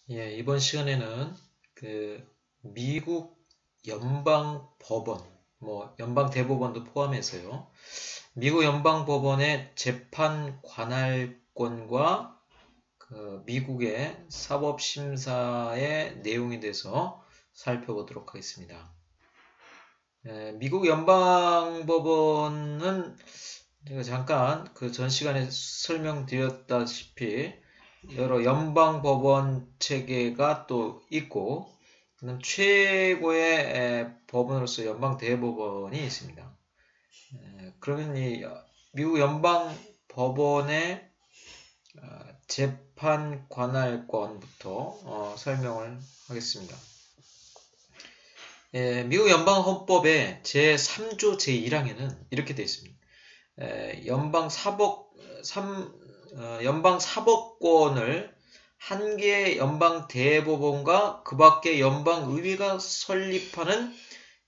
예, 이번 시간에는 미국 연방법원, 연방대법원도 포함해서요. 미국 연방법원의 재판 관할권과 미국의 사법심사의 내용에 대해서 살펴보도록 하겠습니다. 미국 연방법원은 제가 잠깐 전 시간에 설명드렸다시피 여러 연방법원 체계가 또 있고, 최고의 법원으로서 연방대법원이 있습니다. 그러면 이 미국 연방법원의 재판 관할권부터 설명을 하겠습니다. 미국 연방헌법의 제3조 제1항에는 이렇게 되어 있습니다. 연방사법권을 한 개의 연방대법원과 그 밖의 연방의회가 설립하는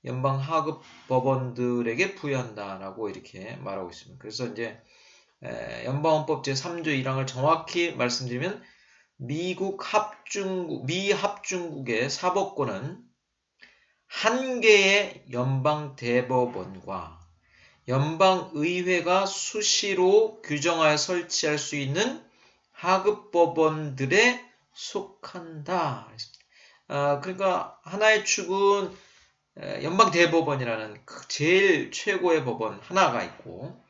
연방하급법원들에게 부여한다라고 이렇게 말하고 있습니다. 그래서 이제 연방헌법 제3조 1항을 정확히 말씀드리면 미 합중국의 사법권은 한 개의 연방대법원과 연방의회가 수시로 규정하여 설치할 수 있는 하급법원들에 속한다. 그러니까 하나의 축은 연방대법원이라는 제일 최고의 법원 하나가 있고,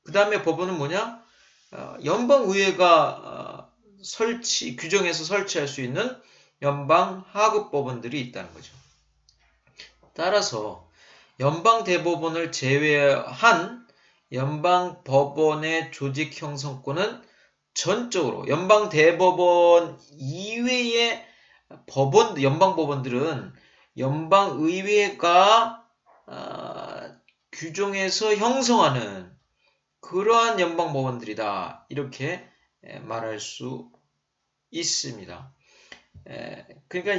그 다음에 법원은 뭐냐? 연방의회가 규정해서 설치할 수 있는 연방하급법원들이 있다는 거죠. 따라서 연방대법원을 제외한 연방법원의 조직 형성권은 전적으로 연방대법원 이외의 연방법원들은 연방의회가 규정해서 형성하는 그러한 연방법원들이다. 이렇게 말할 수 있습니다. 그러니까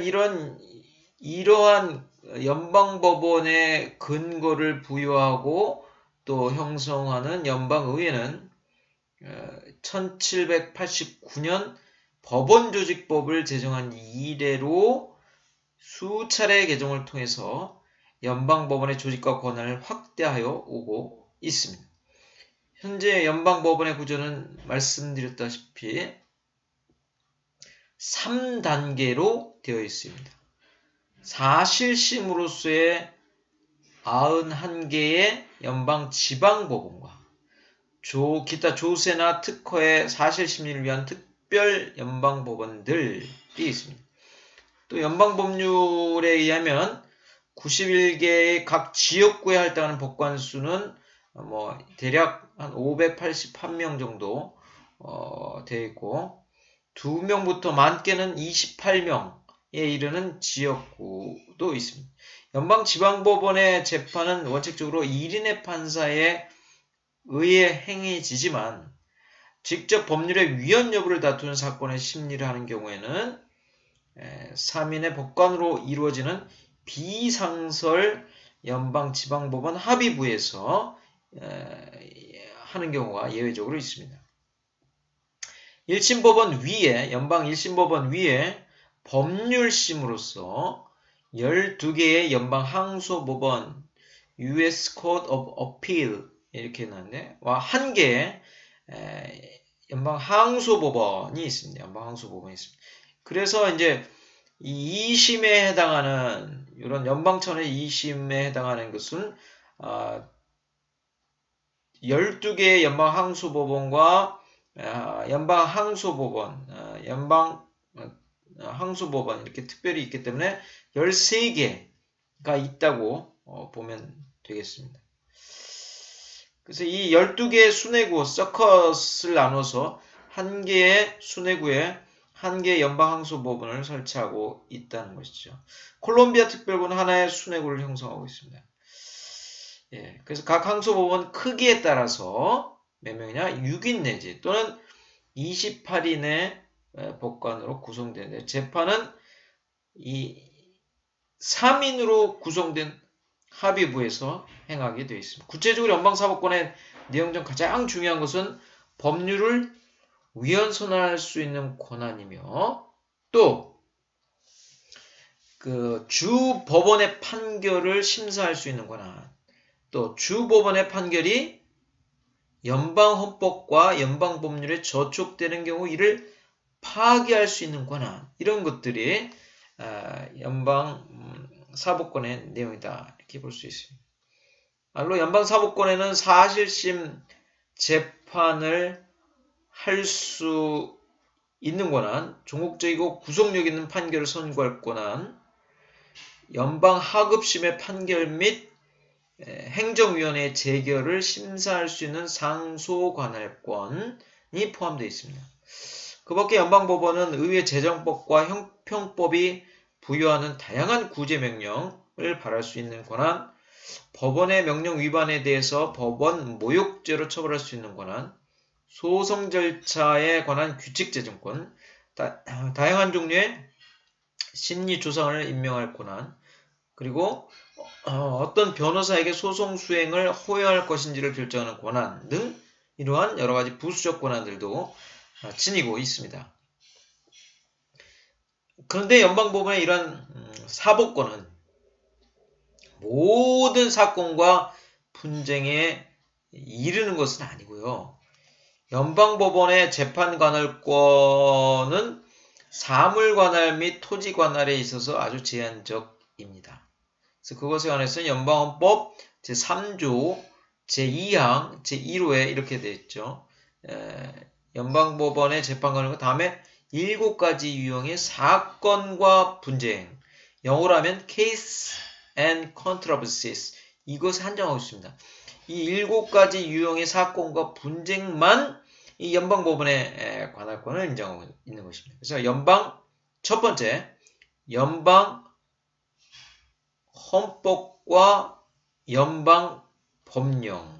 이러한 연방법원의 근거를 부여하고 또 형성하는 연방의회는 1789년 법원조직법을 제정한 이래로 수차례 개정을 통해서 연방법원의 조직과 권한을 확대하여 오고 있습니다. 현재 연방법원의 구조는 말씀드렸다시피 3단계로 되어 있습니다. 사실심으로서의 91개의 연방지방법원과 기타 조세나 특허의 사실심리를 위한 특별 연방법원들이 있습니다. 또 연방법률에 의하면 91개의 각 지역구에 할당하는 법관 수는 대략 한 581명 정도 되어 있고, 2명부터 많게는 28명에 이르는 지역구도 있습니다. 연방지방법원의 재판은 원칙적으로 1인의 판사에 의해 행해지지만 직접 법률의 위헌 여부를 다투는 사건의 심리를 하는 경우에는 3인의 법관으로 이루어지는 비상설 연방지방법원 합의부에서 하는 경우가 예외적으로 있습니다. 1심법원 위에, 연방 1심법원 위에 법률심으로서 12개의 연방 항소법원, US Court of Appeal 이렇게 나왔는데, 한 개의 연방 항소법원이 있습니다. 연방 항소법원이 있습니다. 그래서 이제 2심에 해당하는, 이런 연방 차원의 2심에 해당하는 것은 12개의 연방 항소법원과 연방 항소법원, 연방 항소법원 이렇게 특별히 있기 때문에 13개가 있다고 보면 되겠습니다. 그래서 이 12개의 수뇌구, 서컷을 나눠서 한 개의 수뇌구에 한 개의 연방 항소법원을 설치하고 있다는 것이죠. 콜롬비아 특별구는 하나의 수뇌구를 형성하고 있습니다. 그래서 각 항소법원 크기에 따라서 몇 명이냐? 6인 내지 또는 28인의 법관으로 구성되는데, 재판은 이 3인으로 구성된 합의부에서 행하게 되어 있습니다. 구체적으로 연방사법권의 내용 중 가장 중요한 것은 법률을 위헌선언할 수 있는 권한이며, 또 그 주 법원의 판결을 심사할 수 있는 권한, 또 주 법원의 판결이 연방 헌법과 연방 법률에 저촉되는 경우 이를 파기할 수 있는 권한, 이런 것들이 연방 사법권의 내용이다, 이렇게 볼 수 있습니다. 말로 연방 사법권에는 사실심 재판을 할 수 있는 권한, 종국적이고 구속력 있는 판결을 선고할 권한, 연방 하급심의 판결 및 행정위원회의 재결을 심사할 수 있는 상소관할권이 포함되어 있습니다. 그 밖에 연방법원은 의회 재정법과 형평법이 부여하는 다양한 구제명령을 발할 수 있는 권한, 법원의 명령 위반에 대해서 법원 모욕죄로 처벌할 수 있는 권한, 소송 절차에 관한 규칙 제정권, 다양한 종류의 심리 조상을 임명할 권한, 그리고 어떤 변호사에게 소송 수행을 허용할 것인지를 결정하는 권한 등 이러한 여러 가지 부수적 권한들도 지니고 있습니다. 그런데 연방법원의 이러한 사법권은 모든 사건과 분쟁에 이르는 것은 아니고요. 연방법원의 재판관할권은 사물관할 및 토지관할에 있어서 아주 제한적입니다. 그래서 그것에 관해서는 연방헌법 제3조 제2항 제1호에 이렇게 되어 있죠. 연방법원의 재판관할권 다음에 7가지 유형의 사건과 분쟁, 영어로 하면 case and controversies, 이것을 한정하고 있습니다. 이 7가지 유형의 사건과 분쟁만 이 연방법원의 관할권을 인정하고 있는 것입니다. 그래서 첫 번째, 연방 헌법과 연방 법령,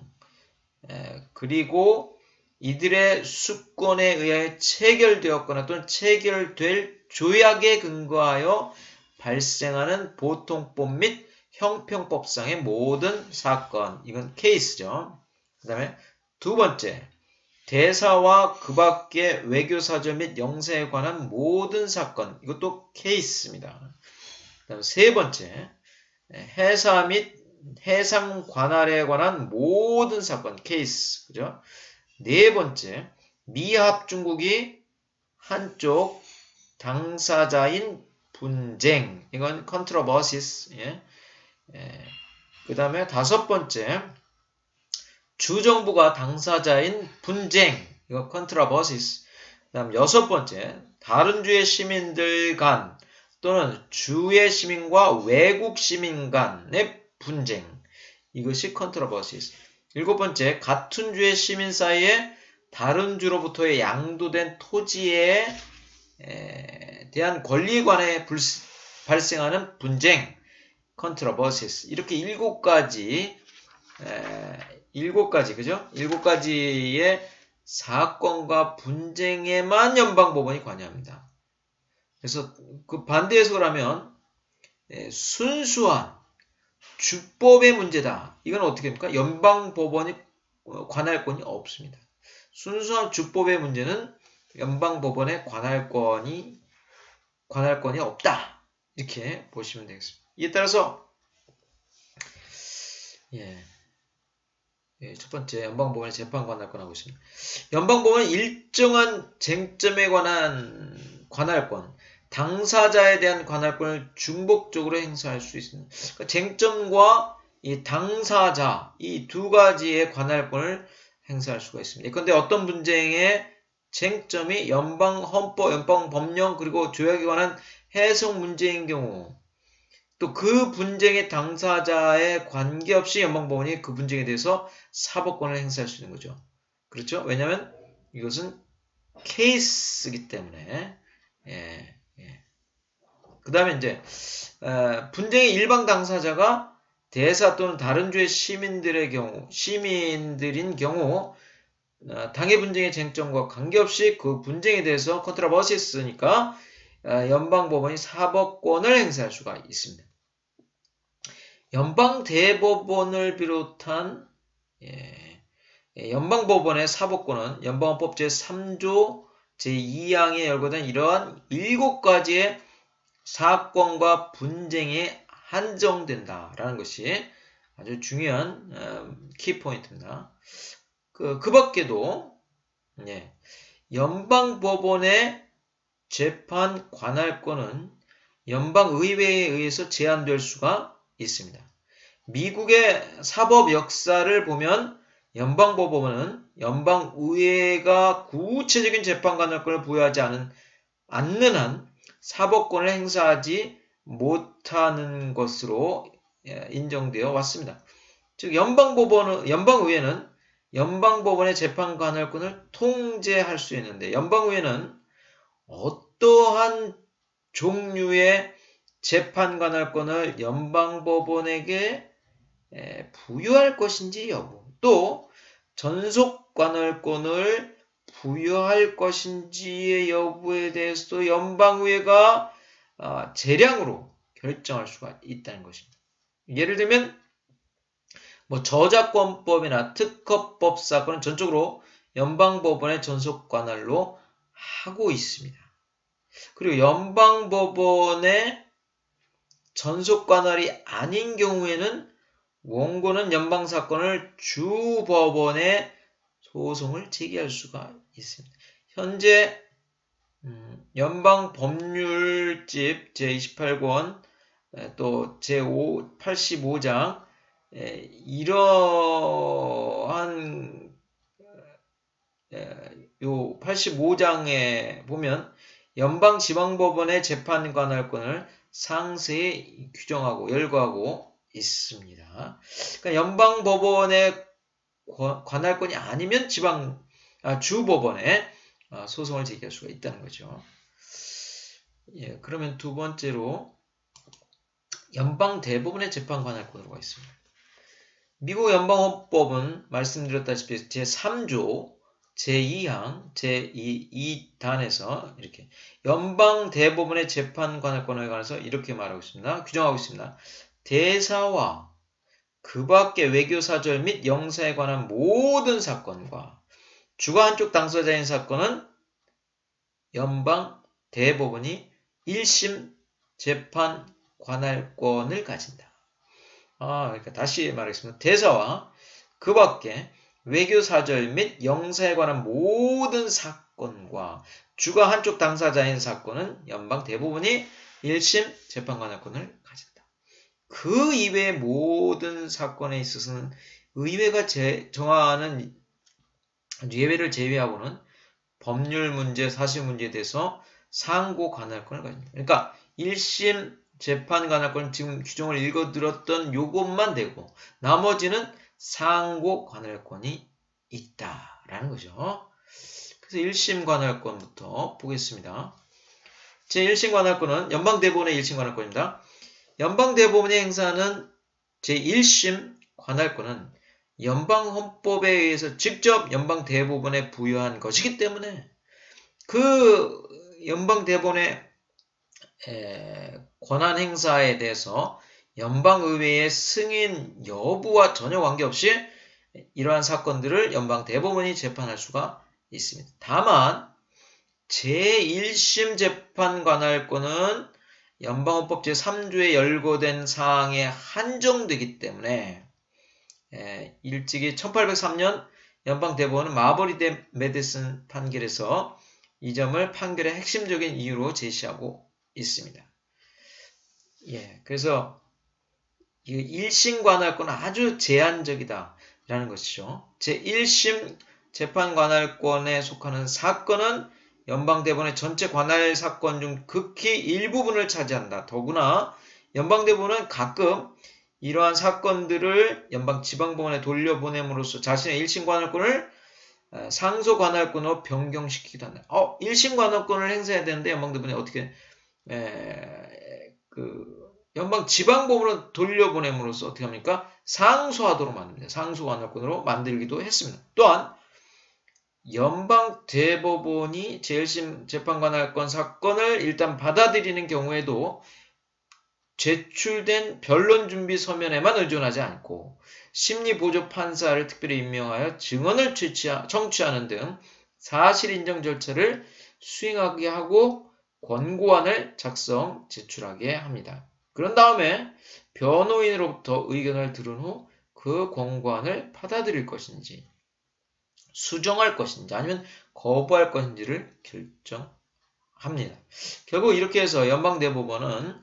그리고 이들의 수권에 의하여 체결되었거나 또는 체결될 조약에 근거하여 발생하는 보통법 및 형평법상의 모든 사건, 이건 케이스죠. 그 다음에 두 번째, 대사와 그 밖의 외교사절 및 영사에 관한 모든 사건, 이것도 케이스입니다. 그 다음에 세 번째, 해사 및 해상 관할에 관한 모든 사건, 케이스, 그죠? 네 번째, 미합 중국이 한쪽 당사자인 분쟁, 이건 controversies. 그 다음에 다섯 번째, 주정부가 당사자인 분쟁, 이거 controversies. 그 다음 여섯 번째, 다른 주의 시민들 간 또는 주의 시민과 외국 시민 간의 분쟁, 이것이 controversies. 일곱 번째, 같은 주의 시민 사이에 다른 주로부터의 양도된 토지에 대한 권리에 관해 발생하는 분쟁, controversies. 이렇게 7가지, 그죠? 7가지의 사건과 분쟁에만 연방법원이 관여합니다. 그래서 그 반대 해석을 하면 순수한 주법의 문제다. 이건 어떻게 됩니까? 연방법원이 관할권이 없습니다. 순수한 주법의 문제는 연방법원의 관할권이 없다. 이렇게 보시면 되겠습니다. 이에 따라서 첫 번째, 연방법원의 재판 관할권 하고 있습니다. 연방법원은 일정한 쟁점에 관한 관할권, 당사자에 대한 관할권을 중복적으로 행사할 수 있습니다. 그러니까 쟁점과 이 당사자, 이 두 가지의 관할권을 행사할 수가 있습니다. 그런데 어떤 분쟁의 쟁점이 연방 헌법, 연방 법령, 그리고 조약에 관한 해석 문제인 경우, 또 그 분쟁의 당사자에 관계없이 연방법원이 그 분쟁에 대해서 사법권을 행사할 수 있는 거죠. 그렇죠? 왜냐하면 이것은 케이스이기 때문에. 그 다음에 이제 분쟁의 일방 당사자가 대사 또는 다른 주의 시민들인 경우 당해 분쟁의 쟁점과 관계없이 그 분쟁에 대해서 컨트라버시스니까 연방법원이 사법권을 행사할 수가 있습니다. 연방대법원을 비롯한 연방법원의 사법권은 연방헌법 제3조 제2항에 열거된 이러한 7가지의 사건과 분쟁에 한정된다라는 것이 아주 중요한 키포인트입니다. 그 밖에도 연방법원의 재판 관할권은 연방의회에 의해서 제한될 수가 있습니다. 미국의 사법 역사를 보면 연방법원은 연방의회가 구체적인 재판 관할권을 부여하지 않는 한 사법권을 행사하지 못하는 것으로 인정되어 왔습니다. 즉 연방의회는 연방법원의 재판 관할권을 통제할 수 있는데 연방의회는 어떠한 종류의 재판 관할권을 연방법원에게 부여할 것인지 여부, 또 전속 관할권을 부여할 것인지의 여부에 대해서도 연방의회가 재량으로 결정할 수가 있다는 것입니다. 예를 들면 저작권법이나 특허법 사건은 전적으로 연방법원의 전속 관할로 하고 있습니다. 그리고 연방법원의 전속 관할이 아닌 경우에는 원고는 연방사건을 주법원에 소송을 제기할 수가 있습니다. 현재 연방법률집 제28권 또 제85장 이러한 요 85장에 보면 연방지방법원의 재판 관할권을 상세히 규정하고 열거하고 있습니다. 그러니까 연방법원의 관할권이 아니면 주법원에 소송을 제기할 수가 있다는 거죠. 그러면 두 번째로 연방대법원의 재판 관할권으로 있습니다. 미국 연방헌법은 말씀드렸다시피 제3조 제2항 제2단에서 이렇게 연방대법원의 재판 관할권에 관해서 이렇게 말하고 있습니다. 규정하고 있습니다. 대사와 그 밖의 외교사절 및 영사에 관한 모든 사건과 주가 한쪽 당사자인 사건은 연방대법원이 1심 재판 관할권을 가진다. 그러니까 다시 말하겠습니다. 대사와 그 밖에 외교사절 및 영사에 관한 모든 사건과 주가 한쪽 당사자인 사건은 연방대법원이 1심 재판 관할권을 가진다. 그 이외의 모든 사건에 있어서는 의회가 정하는 예외를 제외하고는 법률 문제, 사실 문제에 대해서 상고 관할권을 가집니다. 그러니까 1심 재판 관할권은 지금 규정을 읽어드렸던 요것만 되고 나머지는 상고 관할권이 있다라는 거죠. 그래서 1심 관할권부터 보겠습니다. 제1심 관할권은 연방대법원의 1심 관할권입니다. 연방대법원이 행사하는 제1심 관할권은 연방헌법에 의해서 직접 연방대법원에 부여한 것이기 때문에 그 연방대법원의 권한 행사에 대해서 연방의회의 승인 여부와 전혀 관계없이 이러한 사건들을 연방대법원이 재판할 수가 있습니다. 다만 제1심 재판 관할권은 연방헌법 제3조에 열거된 사항에 한정되기 때문에 일찍이 1803년 연방대법원은 마버리 대 메디슨 판결에서 이 점을 판결의 핵심적인 이유로 제시하고 있습니다. 그래서 이 1심 관할권은 아주 제한적이다라는 것이죠. 제1심 재판 관할권에 속하는 사건은 연방대법원의 전체 관할 사건 중 극히 일부분을 차지한다. 더구나 연방대법원은 가끔 이러한 사건들을 연방지방법원에 돌려보냄으로써 자신의 1심 관할권을 상소 관할권으로 변경시키기도 한다. 1심 관할권을 행사해야 되는데 연방대법원이 어떻게 연방지방법원으로 돌려보냄으로써 어떻게 합니까? 상소하도록 만듭니다. 상소 관할권으로 만들기도 했습니다. 또한 연방대법원이 제1심 재판관할권 사건을 일단 받아들이는 경우에도 제출된 변론준비 서면에만 의존하지 않고 심리보조판사를 특별히 임명하여 증언을 청취하는 등 사실인정 절차를 수행하게 하고 권고안을 작성 제출하게 합니다. 그런 다음에 변호인으로부터 의견을 들은 후 그 권고안을 받아들일 것인지 수정할 것인지 아니면 거부할 것인지를 결정합니다. 결국 이렇게 해서 연방대법원은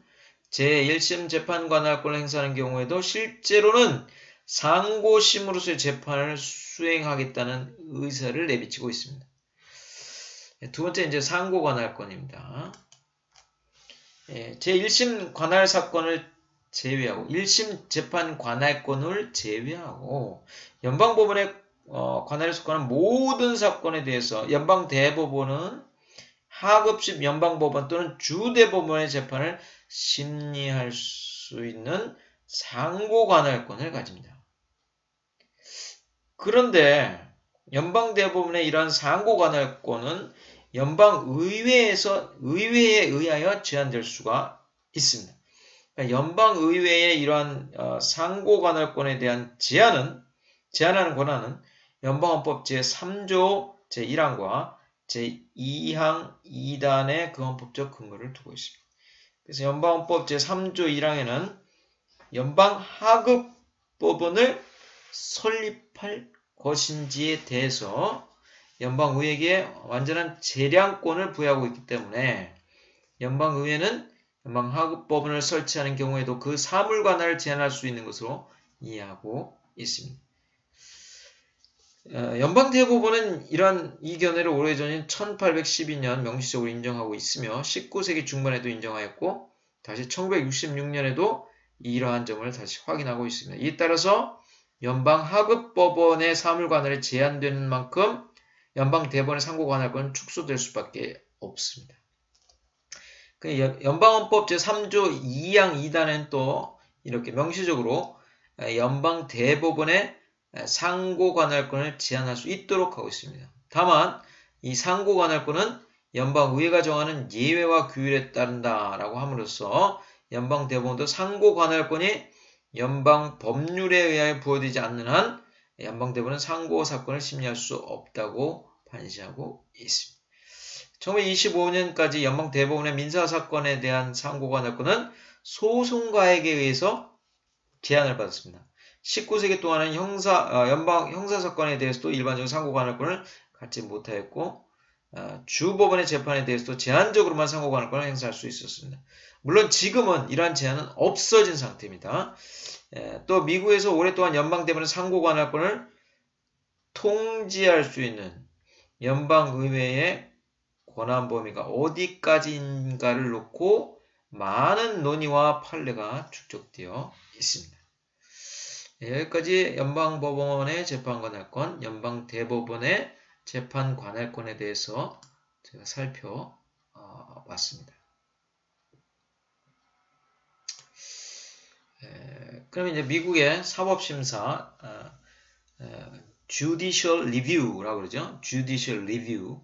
제1심 재판관할권을 행사하는 경우에도 실제로는 상고심으로서의 재판을 수행하겠다는 의사를 내비치고 있습니다. 두 번째 이제 상고관할권입니다. 제1심 관할 사건을 제외하고 1심 재판 관할권을 제외하고 연방법원의 관할에 속하는 모든 사건에 대해서 연방대법원은 하급심 연방법원 또는 주대법원의 재판을 심리할 수 있는 상고관할권을 가집니다. 그런데 연방대법원의 이러한 상고관할권은 연방의회에 의하여 제한될 수가 있습니다. 그러니까 연방의회의 이러한 상고관할권에 대한 제한하는 권한은 연방헌법 제3조 제1항과 제2항 2단의 그 헌법적 근거를 두고 있습니다. 그래서 연방헌법 제3조 1항에는 연방하급법원을 설립할 것인지에 대해서 연방의회에게 완전한 재량권을 부여하고 있기 때문에 연방의회는 연방하급법원을 설치하는 경우에도 그 사물 관할을 제한할 수 있는 것으로 이해하고 있습니다. 연방대법원은 이러한 이 견해를 오래전인 1812년 명시적으로 인정하고 있으며 19세기 중반에도 인정하였고 다시 1966년에도 이러한 점을 다시 확인하고 있습니다. 이에 따라서 연방하급법원의 사물 관할이 제한되는 만큼 연방대법원의 상고관할권은 축소될 수밖에 없습니다. 연방헌법 제3조 2항 2단에는 또 이렇게 명시적으로 연방대법원의 상고관할권을 제한할 수 있도록 하고 있습니다. 다만 이 상고관할권은 연방의회가 정하는 예외와 규율에 따른다라고 함으로써 연방대법원도 상고관할권이 연방법률에 의하여 부여되지 않는 한 연방대법원은 상고사건을 심리할 수 없다고 판시하고 있습니다. 1925년까지 연방대법원의 민사사건에 대한 상고관할권은 소송가액에 의해서 제한을 받았습니다. 19세기 동안은 연방 형사사건에 대해서도 일반적인 상고관할권을 갖지 못하였고 주법원의 재판에 대해서도 제한적으로만 상고관할권을 행사할 수 있었습니다. 물론 지금은 이러한 제한은 없어진 상태입니다. 또 미국에서 오랫동안 연방대법원의 상고관할권을 통지할 수 있는 연방의회의 권한 범위가 어디까지인가를 놓고 많은 논의와 판례가 축적되어 있습니다. 여기까지 연방법원의 재판관할권, 연방대법원의 재판관할권에 대해서 제가 살펴봤습니다. 그럼 이제 미국의 사법심사, Judicial Review라고 그러죠. Judicial Review.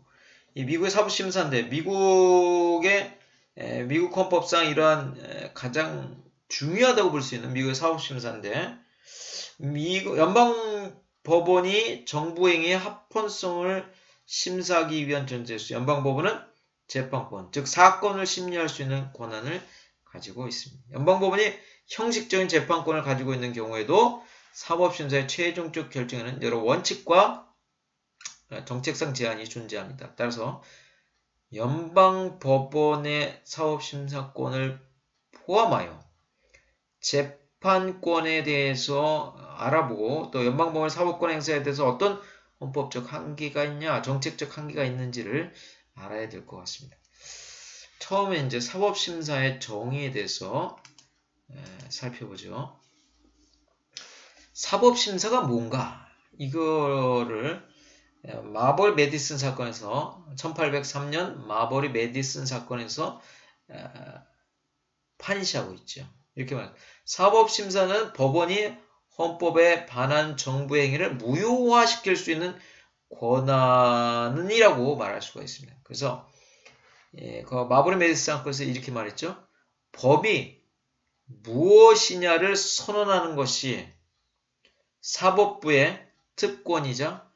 이 미국의 사법심사인데 미국 헌법상 이러한 가장 중요하다고 볼 수 있는 미국의 사법심사인데 연방법원이 정부행위의 합헌성을 심사하기 위한 전제수 연방법원은 재판권, 즉 사건을 심리할 수 있는 권한을 가지고 있습니다. 연방법원이 형식적인 재판권을 가지고 있는 경우에도 사법심사의 최종적 결정에는 여러 원칙과 정책상 제한이 존재합니다. 따라서 연방법원의 사법심사권을 포함하여 재판권에 대해서 알아보고 또 연방법원의 사법권 행사에 대해서 어떤 헌법적 한계가 있냐, 정책적 한계가 있는지를 알아야 될 것 같습니다. 처음에 이제 사법심사의 정의에 대해서 살펴보죠. 사법심사가 뭔가? 이거를 마벌 메디슨 사건에서 1803년 마벌이 메디슨 사건에서 판시하고 있죠. 이렇게 말합니다. 사법심사는 법원이 헌법에 반한 정부 행위를 무효화시킬 수 있는 권한이라고 말할 수가 있습니다. 그래서 그 마벌이 메디슨 사건에서 이렇게 말했죠. 법이 무엇이냐를 선언하는 것이 사법부의 특권이자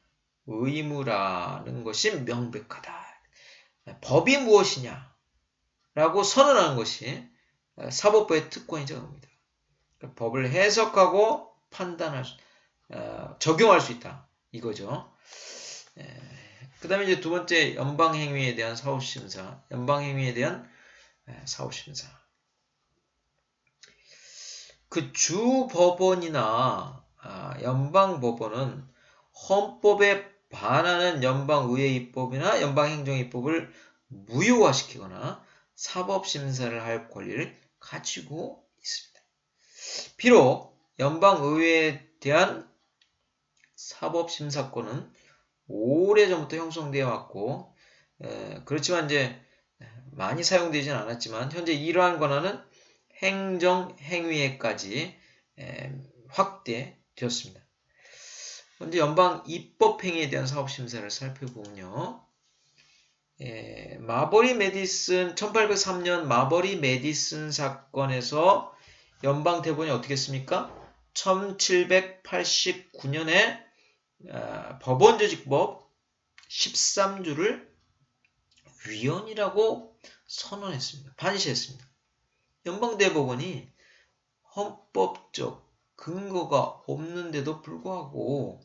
의무라는 것이 명백하다. 법이 무엇이냐? 라고 선언한 것이 사법부의 특권이죠. 겁니다. 법을 해석하고 판단할 적용할 수 있다. 이거죠. 그 다음에 이제 두 번째 연방행위에 대한 사법심사. 연방행위에 대한 사법심사. 그 주법원이나 연방법원은 헌법에 반하는 연방의회 입법이나 연방행정입법을 무효화시키거나 사법심사를 할 권리를 가지고 있습니다. 비록 연방의회에 대한 사법심사권은 오래전부터 형성되어 왔고 그렇지만 이제 많이 사용되지는 않았지만 현재 이러한 권한은 행정행위에까지 확대되었습니다. 먼저 연방 입법행위에 대한 사법심사를 살펴보면요. 마버리 메디슨 1803년 마버리 메디슨 사건에서 연방 대법원이 어떻게 했습니까? 1789년에 법원조직법 13조를 위헌이라고 선언했습니다. 반시했습니다. 연방대법원이 헌법적 근거가 없는데도 불구하고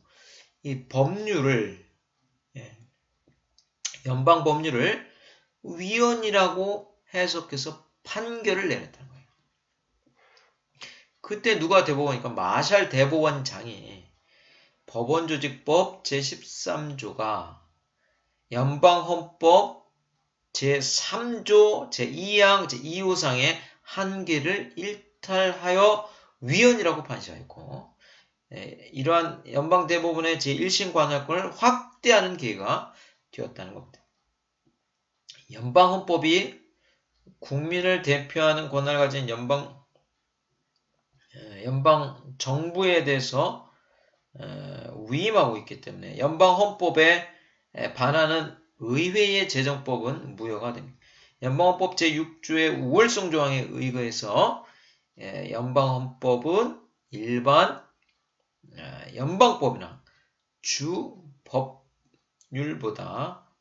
이 법률을 연방 법률을 위헌이라고 해석해서 판결을 내렸다는 거예요. 그때 누가 대법원이니까 마샬 대법원장이 법원조직법 제13조가 연방헌법 제3조 제2항 제2호상의 한계를 일탈하여 위헌이라고 판시하였고 이러한 연방대법원의 제1심 관할권을 확대하는 계기가 되었다는 겁니다. 연방헌법이 국민을 대표하는 권한을 가진 연방 정부에 대해서 위임하고 있기 때문에 연방헌법에 반하는 의회의 제정법은 무효가 됩니다. 연방헌법 제6조의 우월성 조항에 의거해서 연방헌법은 일반 연방법이나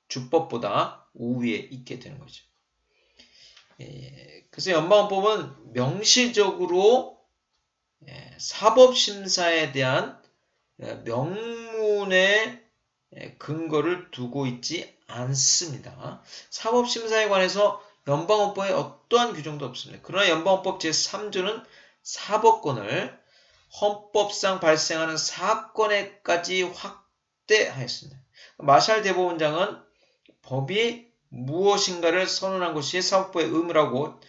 주법보다 우위에 있게 되는 거죠. 그래서 연방헌법은 명시적으로 사법심사에 대한 명문의 근거를 두고 있지 않습니다. 사법심사에 관해서 연방헌법에 어떠한 규정도 없습니다. 그러나 연방헌법 제3조는 사법권을 헌법상 발생하는 사건에까지 확대하였습니다. 마샬 대법원장은 법이 무엇인가를 선언한 것이 사법부의 의무라고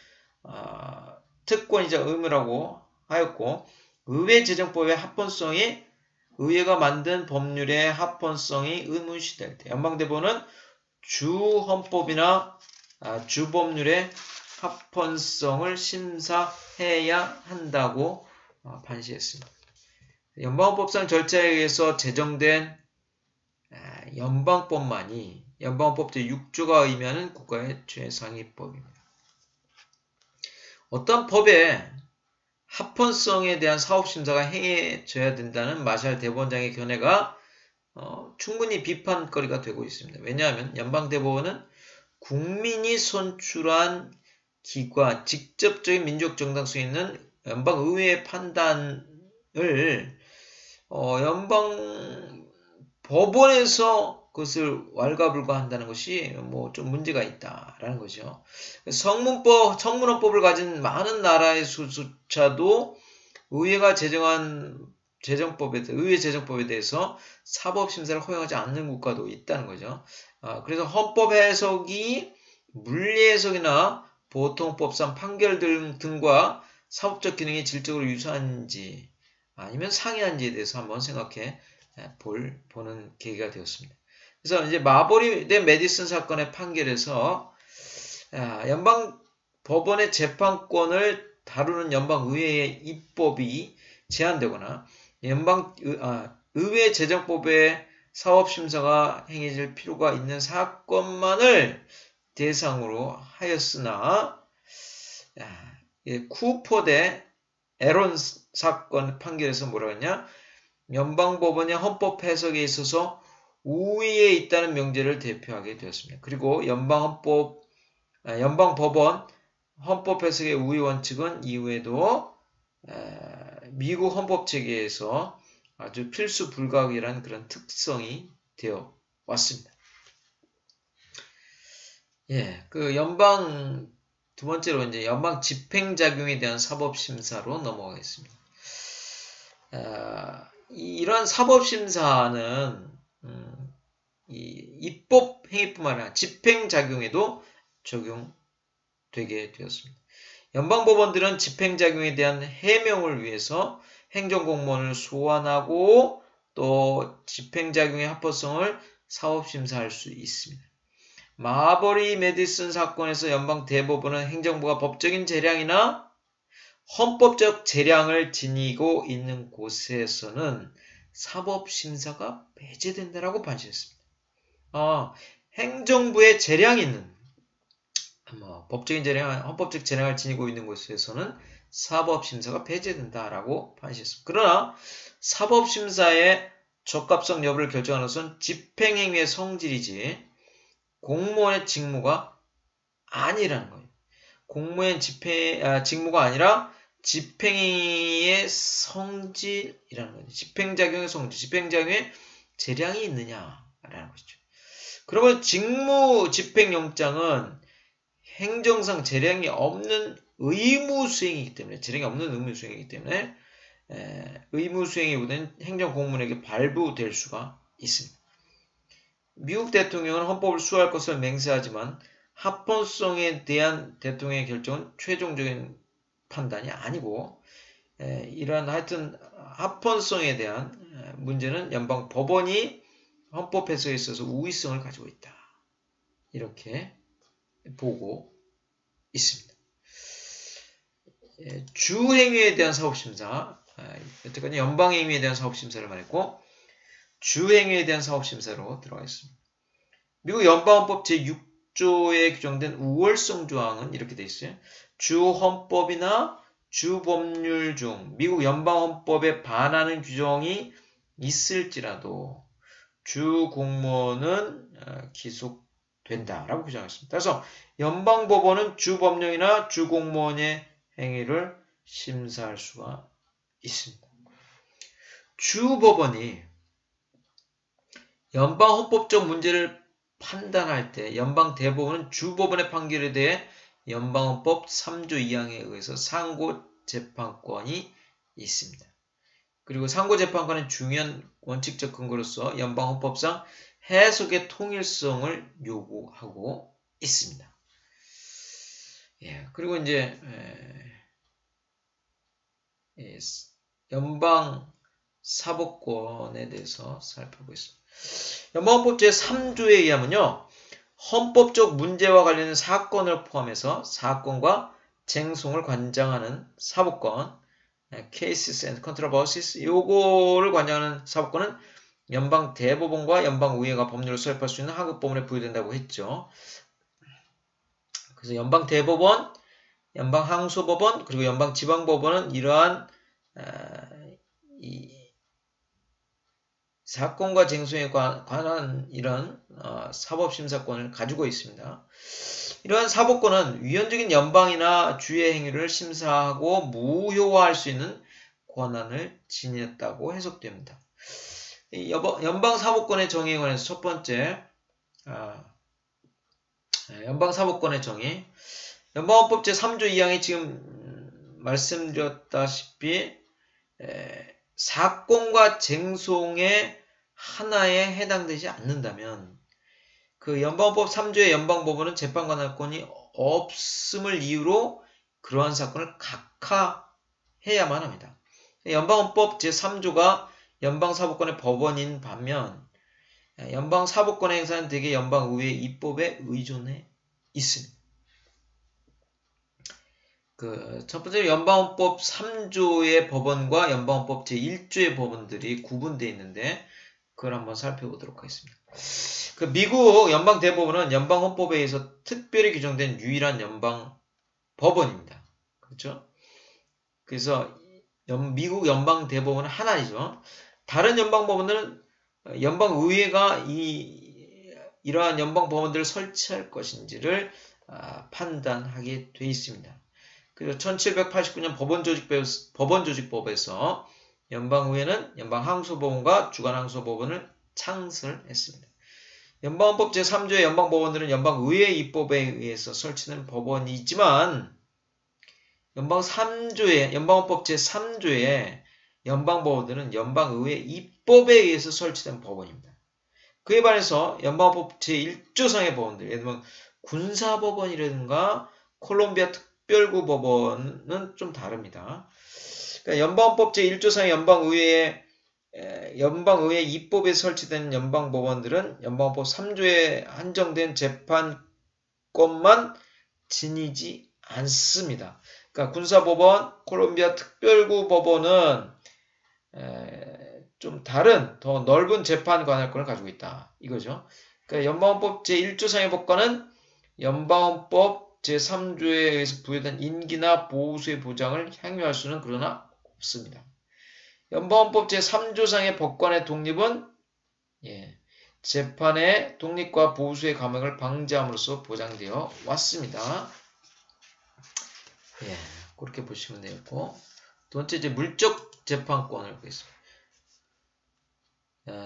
특권이자 의무라고 하였고 의회 제정법의 합헌성이 의회가 만든 법률의 합헌성이 의문시될 때 연방대법원은 주헌법이나 주법률의 합헌성을 심사해야 한다고 판시했습니다. 연방헌법상 절차에 의해서 제정된 연방법만이 연방헌법 제6조가 의미하는 국가의 최상위법입니다. 어떤 법의 합헌성에 대한 사법심사가 행해져야 된다는 마샬 대법원장의 견해가 충분히 비판거리가 되고 있습니다. 왜냐하면 연방대법원은 국민이 선출한 기관, 직접적인 민족 정당성이 있는 연방의회의 판단을 연방법원에서 그것을 왈가불가한다는 것이 좀 문제가 있다라는 거죠. 성문헌법을 가진 많은 나라에서조차도 의회가 제정한 의회 제정법에 대해서 사법심사를 허용하지 않는 국가도 있다는 거죠. 그래서 헌법 해석이 물리 해석이나 보통법상 판결 등과 사법적 기능이 질적으로 유사한지 아니면 상이한지에 대해서 한번 생각해 보는 계기가 되었습니다. 그래서 이제 마버리 대 메디슨 사건의 판결에서 연방 법원의 재판권을 다루는 연방의회의 입법이 제한되거나 의회 제정법의 사법심사가 행해질 필요가 있는 사건만을 대상으로 하였으나 쿠퍼 대 에론 사건 판결에서 뭐라고 했냐? 연방법원의 헌법 해석에 있어서 우위에 있다는 명제를 대표하게 되었습니다. 그리고 연방법원 헌법 해석의 우위 원칙은 이후에도 미국 헌법 체계에서 아주 필수 불가결한 그런 특성이 되어 왔습니다. 예, 그 두 번째로 이제 연방 집행작용에 대한 사법심사로 넘어가겠습니다. 이런 사법심사는 이 입법 행위뿐만 아니라 집행작용에도 적용되게 되었습니다. 연방법원들은 집행작용에 대한 해명을 위해서 행정공무원을 소환하고 또 집행작용의 합법성을 사법심사할 수 있습니다. 마버리 메디슨 사건에서 연방대법원은 행정부가 법적인 재량이나 헌법적 재량을 지니고 있는 곳에서는 사법심사가 배제된다라고 판시했습니다. 행정부의 재량이 있는 법적인 재량, 헌법적 재량을 지니고 있는 곳에서는 사법심사가 배제된다라고 판시했습니다. 그러나 사법심사의 적합성 여부를 결정하는 것은 집행행위의 성질이지 공무원의 직무가 아니라는 거예요. 공무원 직무가 아니라 집행행위의 성질이라는 거죠. 집행작용의 성질, 집행작용의 재량이 있느냐라는 것이죠. 그러면 직무 집행영장은 행정상 재량이 없는 의무수행이기 때문에, 재량이 없는 의무수행이기 때문에 의무수행이보다는 행정공무원에게 발부될 수가 있습니다. 미국 대통령은 헌법을 수호할 것을 맹세하지만 합헌성에 대한 대통령의 결정은 최종적인 판단이 아니고 이러한 하여튼 합헌성에 대한 문제는 연방 법원이 헌법 해석에 있어서 우위성을 가지고 있다. 이렇게 보고 있습니다. 주행위에 대한 사법심사, 여태까지 연방행위에 대한 사법심사를 말했고 주행위에 대한 사법심사로 들어가겠습니다. 미국 연방헌법 제6조에 규정된 우월성 조항은 이렇게 되어 있어요. 주헌법이나 주법률 중 미국 연방헌법에 반하는 규정이 있을지라도 주공무원은 기속된다라고 규정했습니다. 그래서 연방법원은 주법령이나 주공무원의 행위를 심사할 수가 있습니다. 주법원이 연방헌법적 문제를 판단할 때 연방대법원은 주법원의 판결에 대해 연방헌법 3조 2항에 의해서 상고재판권이 있습니다. 그리고 상고재판관은 중요한 원칙적 근거로서 연방헌법상 해석의 통일성을 요구하고 있습니다. 그리고 이제 연방사법권에 대해서 살펴보겠습니다. 연방헌법 제3조에 의하면요, 헌법적 문제와 관련된 사건을 포함해서 사건과 쟁송을 관장하는 사법권, cases and controversies, 요거를 관장하는 사법권은 연방대법원과 연방의회가 법률을 수립할 수 있는 하급법원에 부여된다고 했죠. 그래서 연방대법원, 연방항소법원, 그리고 연방지방법원은 이러한 사건과 쟁송에 관한 이런 사법심사권을 가지고 있습니다. 이러한 사법권은 위헌적인 연방이나 주의 행위를 심사하고 무효화할 수 있는 권한을 지녔다고 해석됩니다. 연방사법권의 정의에 관해서 첫 번째, 연방사법권의 정의, 연방헌법 제3조 2항이 지금 말씀드렸다시피 사건과 쟁송의 하나에 해당되지 않는다면 그 연방헌법 3조의 연방법원은 재판관할권이 없음을 이유로 그러한 사건을 각하해야만 합니다. 연방헌법 제3조가 연방사법권의 법원인 반면 연방사법권의 행사는 대개 연방의회 입법에 의존해 있습니다. 첫 번째로 연방헌법 3조의 법원과 연방헌법 제1조의 법원들이 구분되어 있는데 그걸 한번 살펴보도록 하겠습니다. 미국 연방대법원은 연방헌법에 의해서 특별히 규정된 유일한 연방법원입니다. 그렇죠? 그래서 미국 연방대법원은 하나이죠. 다른 연방법원들은 연방의회가 이러한 연방법원들을 설치할 것인지를 판단하게 돼 있습니다. 그리고 1789년 법원조직법에서 연방의회는 연방항소법원과 주간항소법원을 창설했습니다. 연방헌법 제3조의 연방법원들은 연방의회 입법에 의해서 설치된 법원이지만 연방헌법 제3조의 연방법원들은 연방의회 입법에 의해서 설치된 법원입니다. 그에 반해서 연방헌법 제1조상의 법원들, 예를 들면 군사법원이라든가 콜롬비아 특별구 법원은 좀 다릅니다. 그러니까 연방헌법 제1조상의 연방의회 입법에 설치된 연방법원들은 연방헌법 3조에 한정된 재판권만 지니지 않습니다. 그러니까 군사법원, 콜롬비아 특별구 법원은 좀 다른 더 넓은 재판 관할권을 가지고 있다. 이거죠. 그러니까 연방헌법 제1조상의 법관은 연방헌법 제3조에 의해서 부여된 임기나 보호수의 보장을 향유할 수는 그러나 없습니다. 연방헌법 제3조상의 법관의 독립은 재판의 독립과 보호수의 감액을 방지함으로써 보장되어 왔습니다. 그렇게 보시면 되겠고, 두 번째 이제 물적 재판권을 보겠습니다.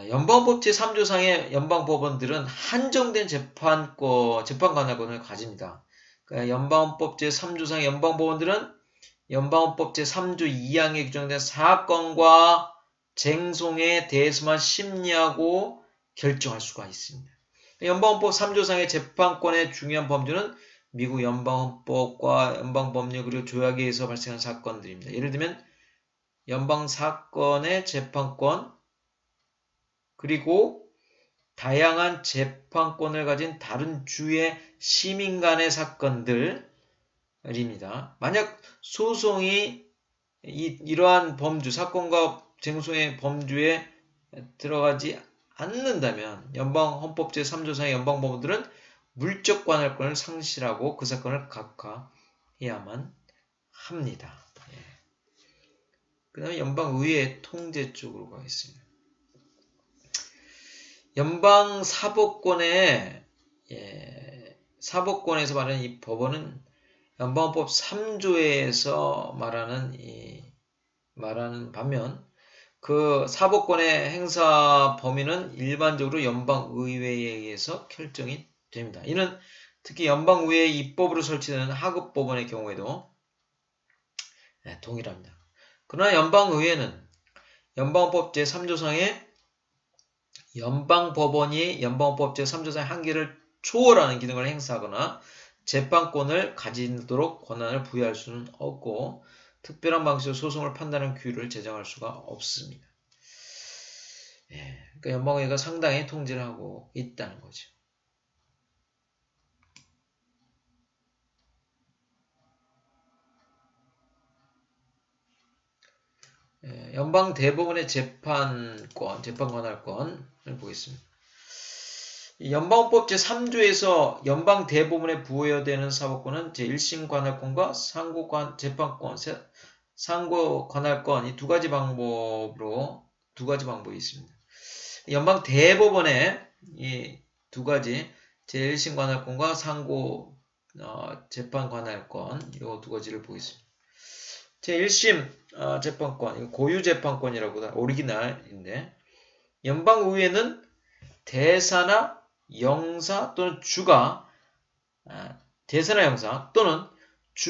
연방헌법 제3조상의 연방법원들은 한정된 재판 관할권을 가집니다. 그러니까 연방헌법 제3조상의 연방법원들은 연방헌법 제3조 2항에 규정된 사건과 쟁송에 대해서만 심리하고 결정할 수가 있습니다. 연방헌법 3조상의 재판권의 중요한 범주는 미국 연방헌법과 연방법률 그리고 조약에 의해서 발생한 사건들입니다. 예를 들면 연방사건의 재판권 그리고 다양한 재판권을 가진 다른 주의 시민 간의 사건들입니다. 만약 소송이 이러한 범주, 사건과 쟁송의 범주에 들어가지 않는다면 연방헌법 제3조상의 연방법원들은 물적 관할권을 상실하고 그 사건을 각하해야만 합니다. 그 다음에 연방의회 통제 쪽으로 가겠습니다. 연방사법권에서 말하는 이 법원은 연방헌법 3조에서 말하는 반면 그 사법권의 행사 범위는 일반적으로 연방의회에 의해서 결정이 됩니다. 이는 특히 연방의회 입법으로 설치되는 하급법원의 경우에도 동일합니다. 그러나 연방의회는 연방헌법 제3조상의 연방법원이 연방헌법 제3조상의 한계를 초월하는 기능을 행사하거나 재판권을 가지도록 권한을 부여할 수는 없고 특별한 방식으로 소송을 판단하는 규율을 제정할 수가 없습니다. 그러니까 연방의회가 상당히 통제를 하고 있다는 거죠. 연방 대법원의 재판 관할권을 보겠습니다. 연방헌법 제3조에서 연방 대법원에 부여되는 사법권은 제1심 관할권과 상고 관할권 이 두 가지 방법이 있습니다. 연방 대법원의 이 두 가지 제1심 관할권과 상고 재판 관할권 이 두 가지를 보겠습니다. 제1심 재판권, 고유 재판권이라고 오리지널인데 연방의회는 대사나 영사 또는 주가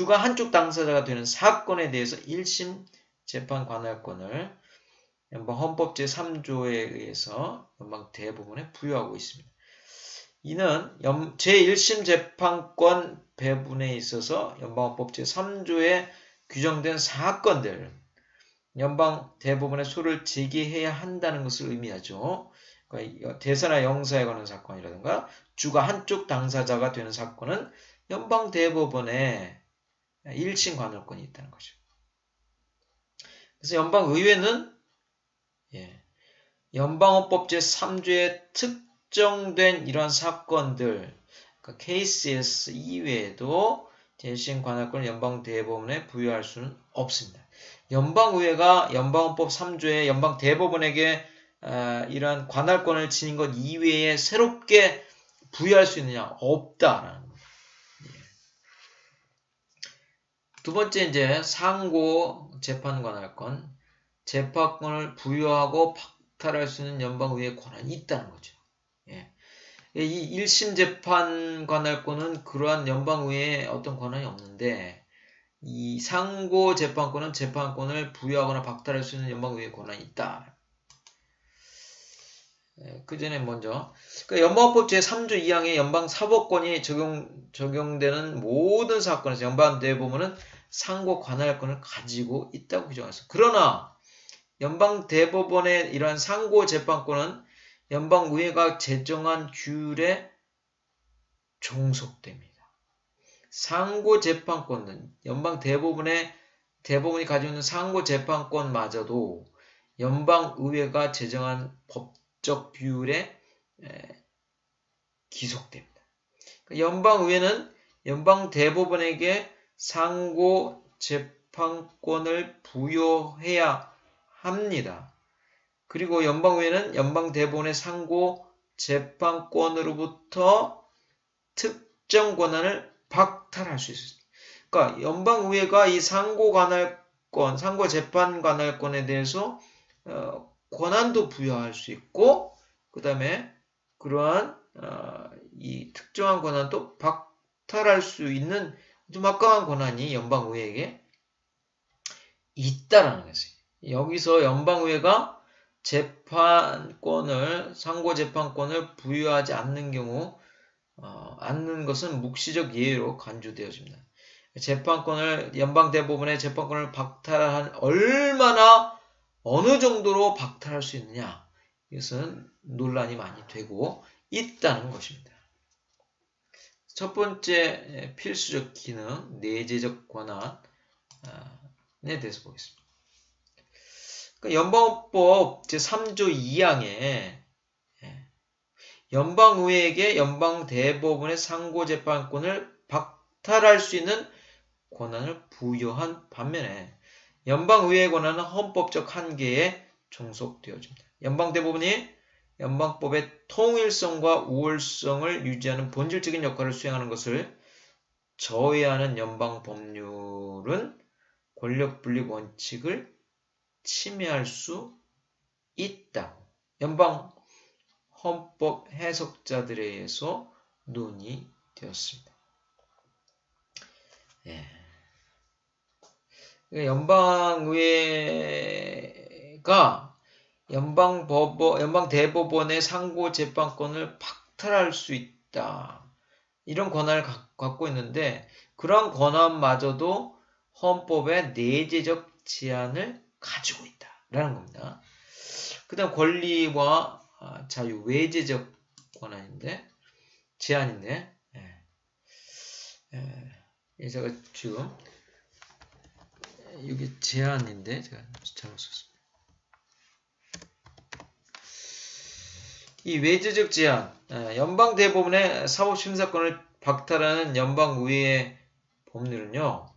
한쪽 당사자가 되는 사건에 대해서 1심 재판 관할권을 연방헌법 제3조에 의해서 연방대법원에 부여하고 있습니다. 이는 제1심 재판권 배분에 있어서 연방헌법 제3조에 규정된 사건들 연방대법원에 소를 제기해야 한다는 것을 의미하죠. 그러니까 대사나 영사에 관한 사건이라든가 주가 한쪽 당사자가 되는 사건은 연방대법원에 1심 관할권이 있다는 거죠. 그래서 연방의회는 연방헌법 제3조에 특정된 이러한 사건들 그러니까 케이스에서 이외에도 제1심 관할권을 연방대법원에 부여할 수는 없습니다. 연방의회가 연방헌법 3조에 연방대법원에게 이러한 관할권을 지닌 것 이외에 새롭게 부여할 수 있느냐? 없다라는 겁니다. 두 번째 이제 상고 재판 관할권, 재판권을 부여하고 박탈할 수 있는 연방의회의 권한이 있다는 거죠. 예. 이 1심 재판 관할권은 그러한 연방의회에 어떤 권한이 없는데 이 상고 재판권은 재판권을 부여하거나 박탈할 수 있는 연방의회의 권한이 있다. 그 전에 먼저 연방헌법 제3조 2항의 연방사법권이 적용되는 모든 사건에서 연방대법원은 상고 관할권을 가지고 있다고 규정했어. 그러나 연방대법원의 이러한 상고 재판권은 연방의회가 제정한 규율에 종속됩니다. 상고 재판권은 대법원이 가지고 있는 상고 재판권마저도 연방의회가 제정한 법적 규율에 기속됩니다. 연방의회는 연방대법원에게 상고 재판권을 부여해야 합니다. 그리고 연방의회는 연방대법원의 상고 재판권으로부터 특정 권한을 박탈할 수 있습니다. 그러니까 연방의회가 이 상고 재판 관할권에 대해서 권한도 부여할 수 있고, 그 다음에 그러한 이 특정한 권한도 박탈할 수 있는 좀 막강한 권한이 연방의회에게 있다라는 것이에요. 여기서 연방의회가 상고 재판권을 부여하지 않는 경우, 않는 것은 묵시적 예외로 간주되어집니다. 연방대법원의 재판권을 얼마나, 어느 정도로 박탈할 수 있느냐, 이것은 논란이 많이 되고 있다는 것입니다. 첫 번째 필수적 기능, 내재적 권한에 대해서 보겠습니다. 연방헌법 제3조 2항에 연방의회에게 연방대법원의 상고재판권을 박탈할 수 있는 권한을 부여한 반면에 연방의회의 권한은 헌법적 한계에 종속되어집니다. 연방대법원이 연방법의 통일성과 우월성을 유지하는 본질적인 역할을 수행하는 것을 저해하는 연방법률은 권력분립 원칙을 침해할 수 있다. 연방헌법 해석자들에 의해서 논의되었습니다. 연방의회가 연방대법원의 상고재판권을 박탈할 수 있다. 이런 권한을 갖고 있는데 그런 권한마저도 헌법의 내재적 제한을 가지고 있다라는 겁니다. 그 다음 권리와 자유, 외재적 권한인데, 제한인데, 제가 지금 이게 제한인데 제가 잘못 썼습니다. 이 외재적 제한, 연방대법원의 사법심사권을 박탈하는 연방의회의 법률은요,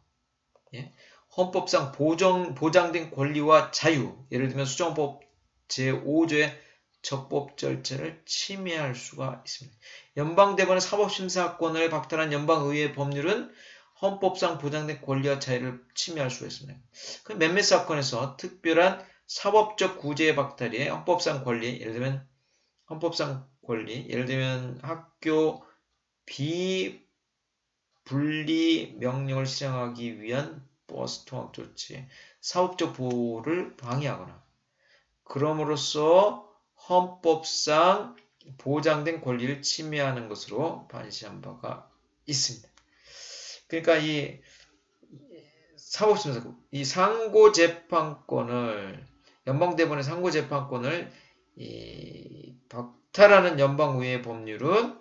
헌법상 보장된 권리와 자유, 예를 들면 수정법 제5조의 적법 절차를 침해할 수가 있습니다. 연방대법원의 사법심사권을 박탈한 연방의회의 법률은 헌법상 보장된 권리와 자유를 침해할 수가 있습니다. 그 몇몇 사건에서 특별한 사법적 구제의 박탈이 헌법상 권리, 예를 들면 학교 비분리 명령을 시행하기 위한 버스 통학 조치, 사법적 보호를 방해하거나 그럼으로써 헌법상 보장된 권리를 침해하는 것으로 반시한 바가 있습니다. 그러니까 이 사법심사권, 이 상고재판권을 연방대법원의 상고재판권을 박탈하는 연방의회의 법률은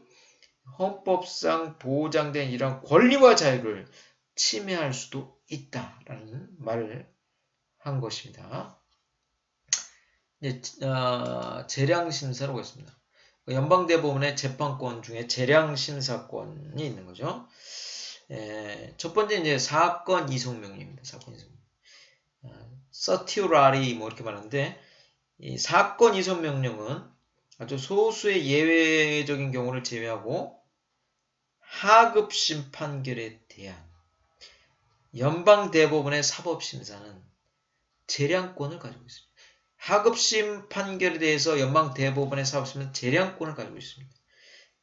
헌법상 보장된 이러한 권리와 자유를 침해할 수도 있다라는 말을 한 것입니다. 재량심사로 보겠습니다. 연방대법원의 재판권 중에 재량심사권이 있는 거죠. 첫 번째 이제 사건 이송명령입니다. 사건 이송명령. 서티우라리 이렇게 말하는데 이 사건 이송명령은 아주 소수의 예외적인 경우를 제외하고 하급심 판결에 대한 연방대법원의 사법심사는 재량권을 가지고 있습니다. 하급심 판결에 대해서 연방대법원의 사법심사는 재량권을 가지고 있습니다.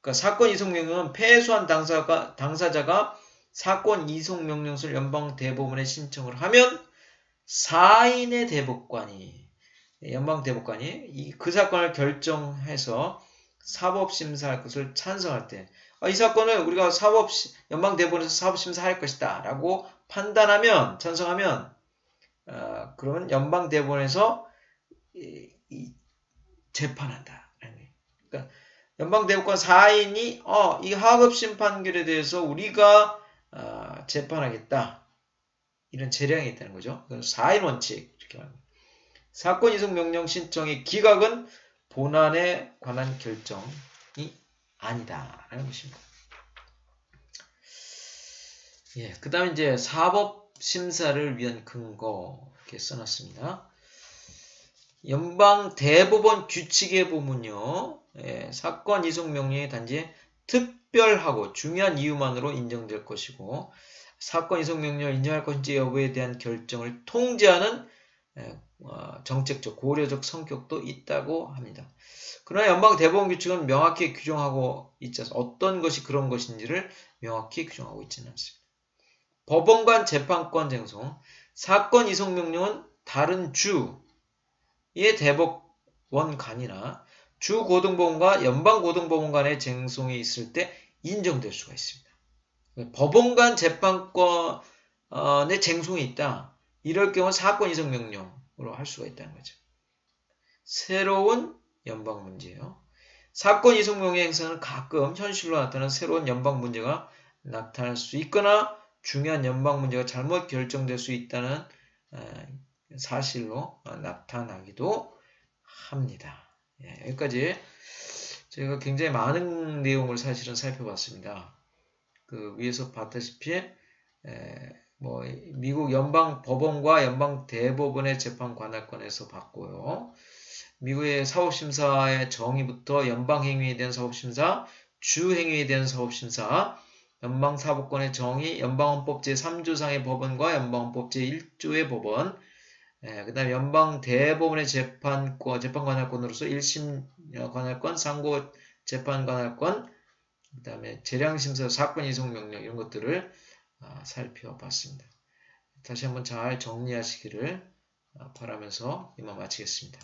그러니까 사건 이송명령은 패소한 당사자가 사건 이송명령서를 연방대법원에 신청을 하면 사인의 대법관이 연방대법관이 그 사건을 결정해서 사법심사할 것을 찬성할 때 이 사건을 우리가 연방대법원에서 사법심사할 것이다 라고 판단하면 찬성하면 그러면 연방대법원에서 재판한다. 그러니까 연방대법관 4인이 이 하급심 판결에 대해서 우리가 재판하겠다. 이런 재량이 있다는 거죠. 4인 원칙 이렇게 말합니다. 사건 이송 명령 신청의 기각은 본안에 관한 결정이 아니다라는 것입니다. 예, 그 다음에 이제 사법심사를 위한 근거 이렇게 써놨습니다. 연방대법원 규칙에 보면요. 사건 이송 명령이 단지 특별하고 중요한 이유만으로 인정될 것이고 사건 이송 명령을 인정할 것인지 여부에 대한 결정을 통제하는 정책적, 고려적 성격도 있다고 합니다. 그러나 연방대법원 규칙은 명확히 규정하고 있지 않습니다. 어떤 것이 그런 것인지를 명확히 규정하고 있지는 않습니다. 법원 간 재판권 쟁송, 사건 이송 명령은 다른 주의 대법원 간이나 주고등법원과 연방고등법원 간의 쟁송이 있을 때 인정될 수가 있습니다. 법원 간 재판권의 쟁송이 있다. 이럴 경우 사건 이송 명령으로 할 수가 있다는 거죠. 새로운 연방 문제예요. 사건 이송 명령 행사는 가끔 현실로 나타나는 새로운 연방 문제가 나타날 수 있거나 중요한 연방 문제가 잘못 결정될 수 있다는 사실로 나타나기도 합니다. 여기까지 제가 굉장히 많은 내용을 사실은 살펴봤습니다. 그 위에서 봤다시피 미국 연방법원과 연방대법원의 재판 관할권에서 봤고요. 미국의 사법심사의 정의부터 연방행위에 대한 사법심사, 주행위에 대한 사법심사, 연방사법권의 정의, 연방헌법 제3조상의 법원과 연방헌법 제1조의 법원, 그 다음에 연방대법원의 재판 관할권으로서 1심 관할권, 상고 재판 관할권, 그 다음에 재량심사, 사건 이송 명령 이런 것들을 살펴봤습니다. 다시 한번 잘 정리하시기를 바라면서 이만 마치겠습니다.